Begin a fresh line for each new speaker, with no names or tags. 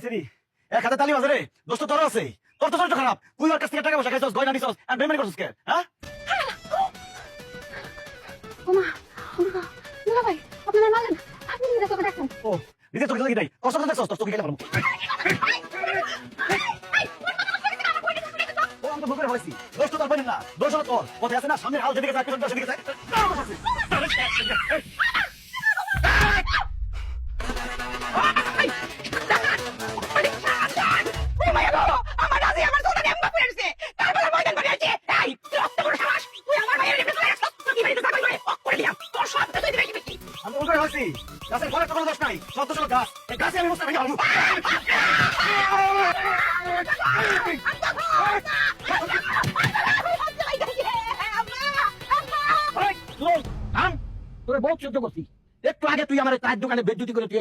হইছে রে এক হাতে তালি বাজে রে দোস্ত তোর আছে তোর তো চরিত্র খারাপ তুই ওর কাছ থেকে টাকা পয়সা খাইছস গয়না নিছস আর বেমানি করছস কে হ্যাঁ
ওমা ওমা দুলা ভাই আপনার মালেন আপনি নিজে চোখে দেখেন
ও নিজে চোখে দেখি নাই কষ্ট তো দেখছস তোর চোখে গেলে ভালো ও আমি তো ভুল করে হইছি দোস্ত তোর বলেন না দোষ হলো তোর কথা আছে না সামনের হাল যেদিকে যায় পিছন সেদিকে যায় আমি ভুল করে হইছি গাছের ফলে কোনো দোষ নাই সব দোষ হলো গাছ এই গাছে আমি বসে ভেঙে ভালো তোরে বহুত সহ্য করছি একটু আগে তুই আমার চায়ের দোকানে বেদ্যুতি করে তুই